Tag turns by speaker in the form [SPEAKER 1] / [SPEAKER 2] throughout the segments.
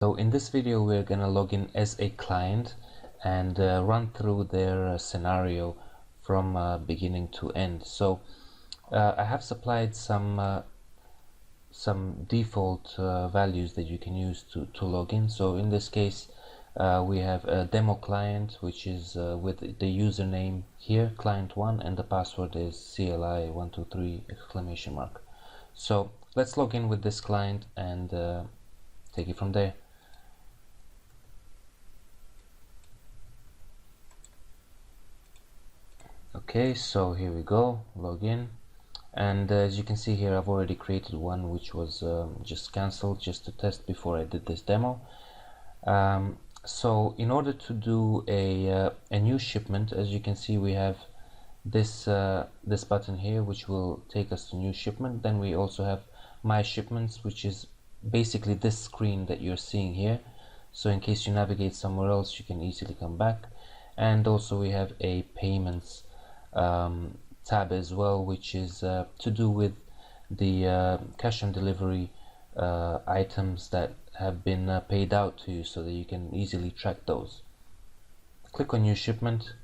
[SPEAKER 1] So in this video we're going to log in as a client and run through their scenario from beginning to end. So I have supplied some default values that you can use to log in. So in this case we have a demo client, which is with the username here, client1, and the password is CLI123 exclamation mark. So let's log in with this client and take it from there. Okay, so here we go, log in, and as you can see here, I've already created one which was just cancelled just to test before I did this demo. So in order to do a new shipment, as you can see, we have this this button here which will take us to new shipment. Then we also have my shipments, which is basically this screen that you're seeing here. So in case you navigate somewhere else, you can easily come back. And also we have a payments tab as well, which is to do with the cash on delivery items that have been paid out to you, so that you can easily track those. Click on new shipment.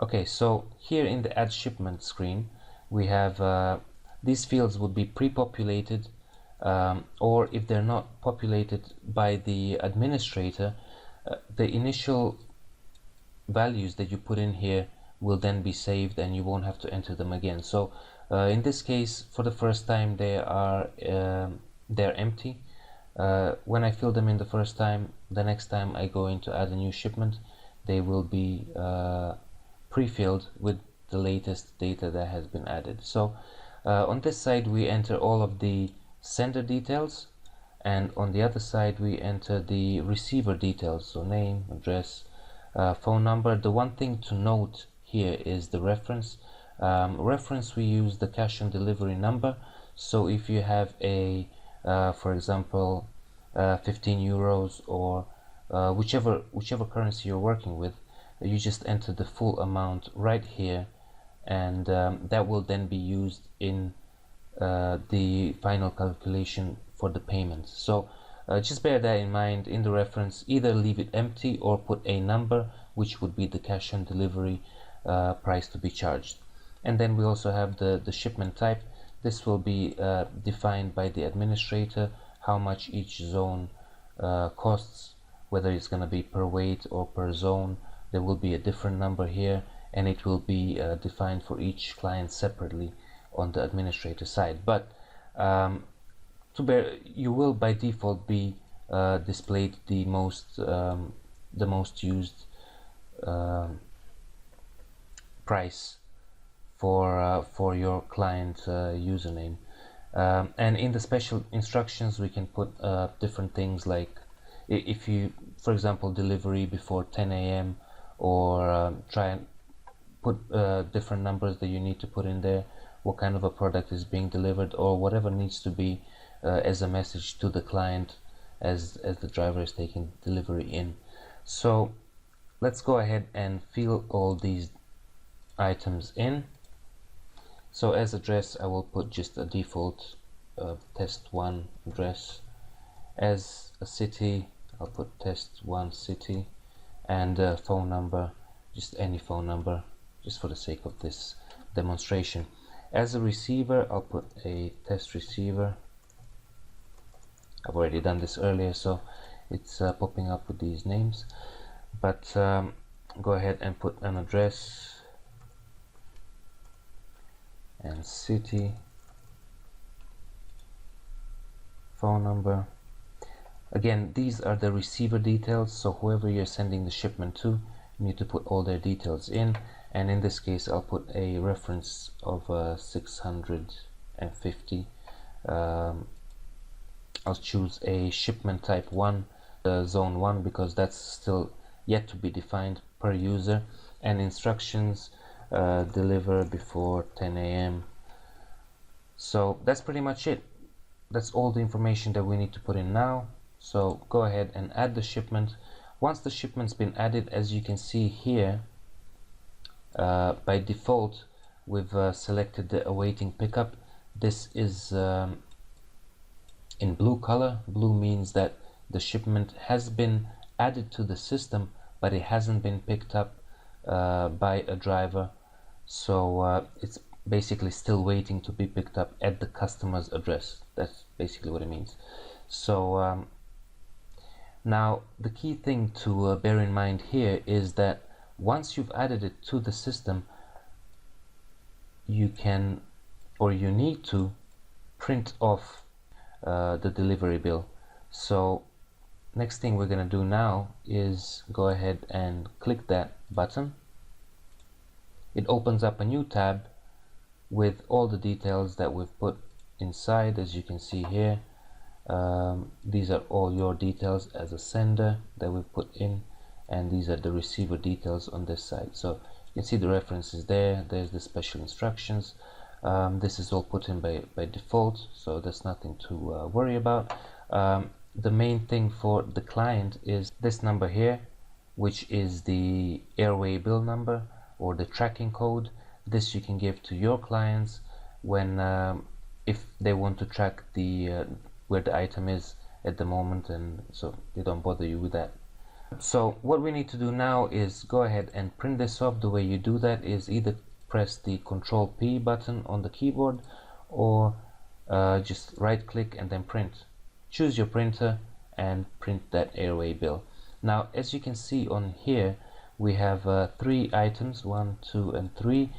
[SPEAKER 1] Okay, so here in the add shipment screen we have these fields would be pre-populated, or if they're not populated by the administrator, the initial values that you put in here will then be saved and you won't have to enter them again. So in this case, for the first time, they're empty. When I fill them in the first time, the next time I go in to add a new shipment, they will be pre-filled with the latest data that has been added. So on this side we enter all of the sender details, and on the other side we enter the receiver details, so name, address, phone number. The one thing to note here is the reference. Reference, we use the cash on delivery number. So if you have a for example 15 euros or whichever currency you're working with, you just enter the full amount right here, and that will then be used in the final calculation for the payment. So just bear that in mind. In the reference, either leave it empty or put a number, which would be the cash on delivery price to be charged. And then we also have the shipment type. This will be defined by the administrator, how much each zone costs, whether it's going to be per weight or per zone. There will be a different number here, and it will be defined for each client separately on the administrator side. But you will by default be displayed the most used price for your client username. And in the special instructions we can put different things, like if you, for example, delivery before 10 a.m. or try and put different numbers that you need to put in there, what kind of a product is being delivered, or whatever needs to be as a message to the client as the driver is taking delivery in. So let's go ahead and fill all these items in. So as address, I will put just a default test1 address. As a city, I'll put test1 city, and phone number, just any phone number, just for the sake of this demonstration. As a receiver, I'll put a test receiver. I've already done this earlier, so it's popping up with these names, but go ahead and put an address and city, phone number. Again, these are the receiver details, so whoever you're sending the shipment to, you need to put all their details in. And in this case, I'll put a reference of 650. I'll choose a shipment type 1, zone 1, because that's still yet to be defined per user. And instructions, deliver before 10 a.m. So that's pretty much it. That's all the information that we need to put in now. So go ahead and add the shipment. Once the shipment's been added, as you can see here, by default we've selected the awaiting pickup. This is in blue color. Blue means that the shipment has been added to the system, but it hasn't been picked up by a driver. So it's basically still waiting to be picked up at the customer's address. That's basically what it means. So now the key thing to bear in mind here is that once you've added it to the system, you can, or you need to, print off the delivery bill. So next thing we're going to do now is go ahead and click that button. It opens up a new tab with all the details that we've put inside. As you can see here, these are all your details as a sender that we've put in, and these are the receiver details on this side. So you can see the references there. There's the special instructions. This is all put in by default, so there's nothing to worry about. The main thing for the client is this number here, which is the airway bill number or the tracking code. This you can give to your clients when if they want to track the where the item is at the moment, and so they don't bother you with that. So what we need to do now is go ahead and print this off. The way you do that is either press the Control P button on the keyboard, or just right click and then print. Choose your printer and print that airway bill. Now, as you can see on here, we have 3 items, 1, 2, and 3.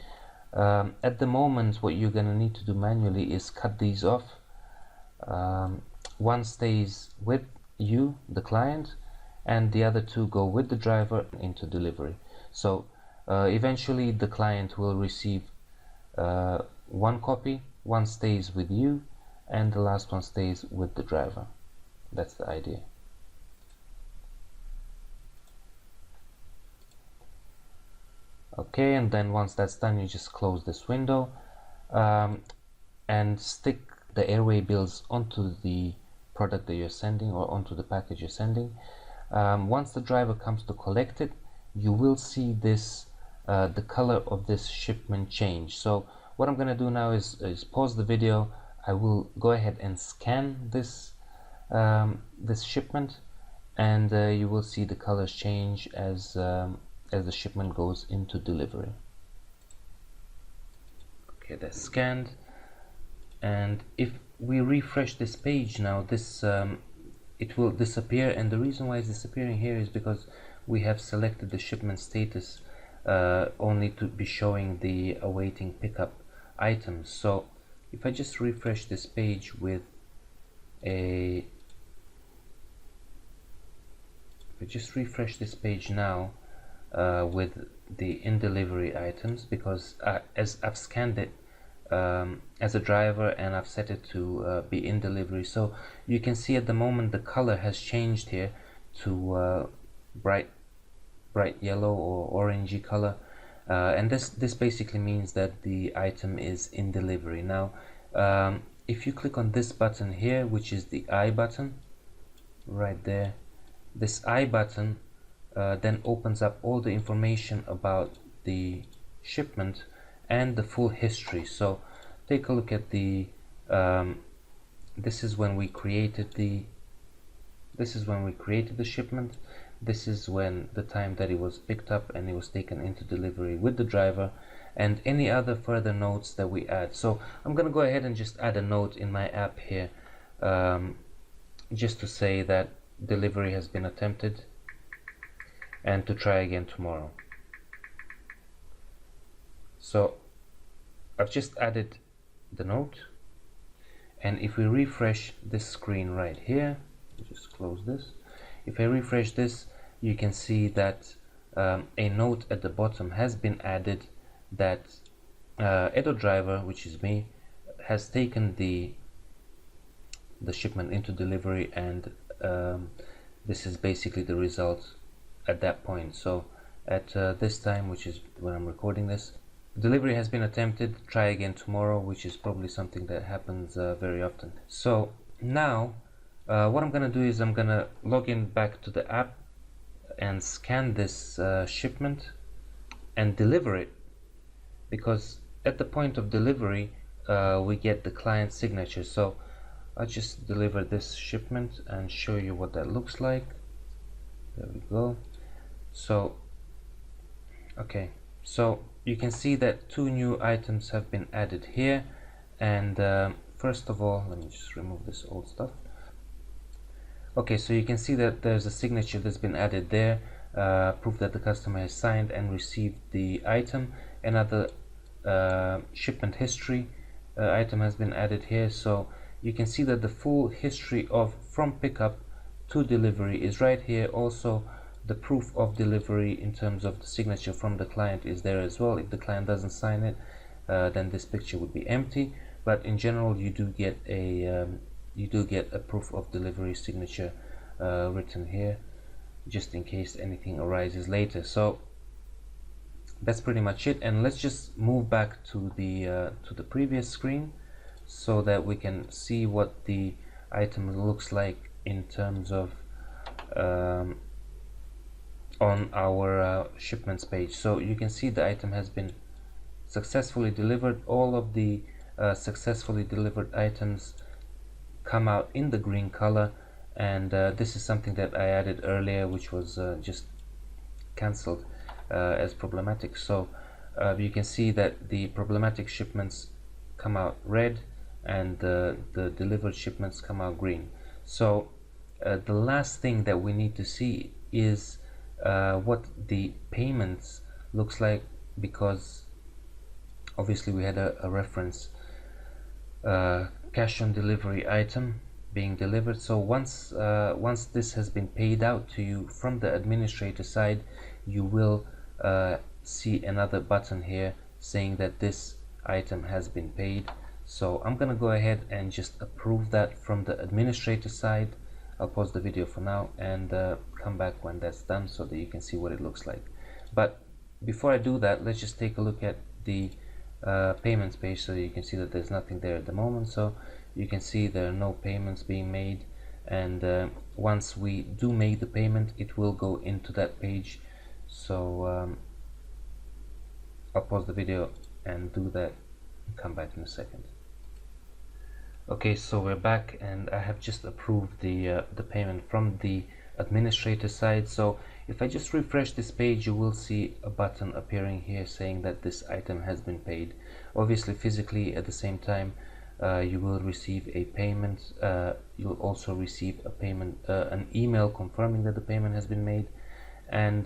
[SPEAKER 1] At the moment, what you're going to need to do manually is cut these off. One stays with you, the client, and the other 2 go with the driver into delivery. So eventually the client will receive 1 copy, 1 stays with you, and the last one stays with the driver. That's the idea. Okay, and then once that's done, you just close this window and stick the airway bills onto the product that you're sending, or onto the package you're sending. Once the driver comes to collect it, you will see this the color of this shipment change. So what I'm going to do now is pause the video. I will go ahead and scan this this shipment, and you will see the colors change as the shipment goes into delivery. Okay, that's scanned, and if we refresh this page now, this it will disappear. And the reason why it's disappearing here is because we have selected the shipment status only to be showing the awaiting pickup items. So if I just refresh this page with a now with the in delivery items, because as I've scanned it as a driver and I've set it to be in delivery, so you can see at the moment the color has changed here to bright yellow or orangey color, and this basically means that the item is in delivery. Now if you click on this button here, which is the I button right there, this I button then opens up all the information about the shipment and the full history. So take a look at the this is when we created the shipment. This is when the time that it was picked up and it was taken into delivery with the driver, and any other further notes that we add. So I'm gonna go ahead and just add a note in my app here, just to say that delivery has been attempted and to try again tomorrow. So I've just added the note, and if we refresh this screen right here, just close this. If I refresh this, you can see that a note at the bottom has been added that Edo driver, which is me, has taken the shipment into delivery, and this is basically the result at that point. So at this time, which is when I'm recording this, delivery has been attempted, try again tomorrow, which is probably something that happens very often. So now what I'm gonna do is I'm gonna log in back to the app and scan this shipment and deliver it, because at the point of delivery we get the client signature. So I'll just deliver this shipment and show you what that looks like. There we go. So okay, so you can see that 2 new items have been added here, and first of all, let me just remove this old stuff. Okay, so you can see that there's a signature that's been added there, proof that the customer has signed and received the item. Another shipment history item has been added here, so you can see that the full history of from pickup to delivery is right here. Also, the proof of delivery in terms of the signature from the client is there as well. If the client doesn't sign it, then this picture would be empty, but in general you do get a proof of delivery signature written here, just in case anything arises later. So that's pretty much it, and let's just move back to the previous screen so that we can see what the item looks like in terms of on our shipments page. So you can see the item has been successfully delivered. All of the successfully delivered items come out in the green color, and this is something that I added earlier, which was just cancelled as problematic. So you can see that the problematic shipments come out red, and the delivered shipments come out green. So the last thing that we need to see is what the payments looks like, because obviously we had a reference cash on delivery item being delivered. So once this has been paid out to you from the administrator side, you will see another button here saying that this item has been paid. So I'm gonna go ahead and just approve that from the administrator side. I'll pause the video for now and come back when that's done so that you can see what it looks like. But before I do that, let's just take a look at the payments page so you can see that there's nothing there at the moment. So you can see there are no payments being made, and once we do make the payment, it will go into that page. So I'll pause the video and do that and come back in a second. Okay, so we're back, and I have just approved the payment from the administrator side. So if I just refresh this page, you will see a button appearing here saying that this item has been paid. Obviously, physically at the same time, you will receive a payment. You'll also receive a payment, an email confirming that the payment has been made, and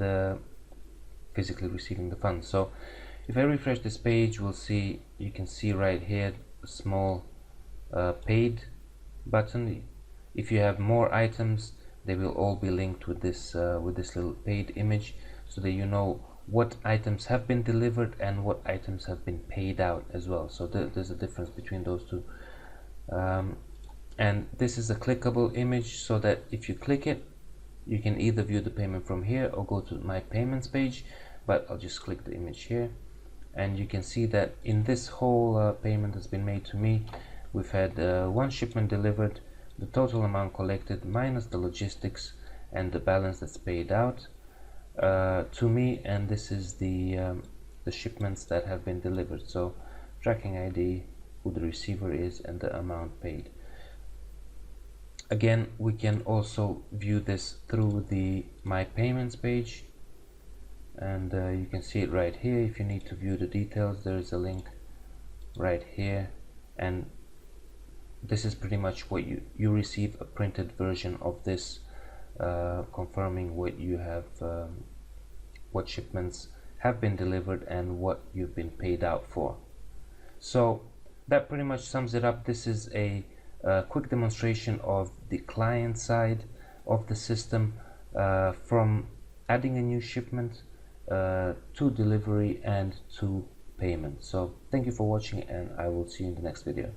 [SPEAKER 1] physically receiving the funds. So if I refresh this page, you can see right here a small paid button. If you have more items, they will all be linked with this little paid image, so that you know what items have been delivered and what items have been paid out as well. So there's a difference between those two, and this is a clickable image, so that if you click it, you can either view the payment from here or go to my payments page. But I'll just click the image here, and you can see that in this whole payment that's been made to me, we've had one shipment delivered, the total amount collected minus the logistics and the balance that's paid out to me, and this is the shipments that have been delivered. So tracking ID, who the receiver is, and the amount paid. Again, we can also view this through the My Payments page, and you can see it right here. If you need to view the details, there is a link right here, and this is pretty much what you receive a printed version of this, confirming what you have, what shipments have been delivered and what you've been paid out for. So that pretty much sums it up. This is a quick demonstration of the client side of the system, from adding a new shipment to delivery and to payment. So thank you for watching, and I will see you in the next video.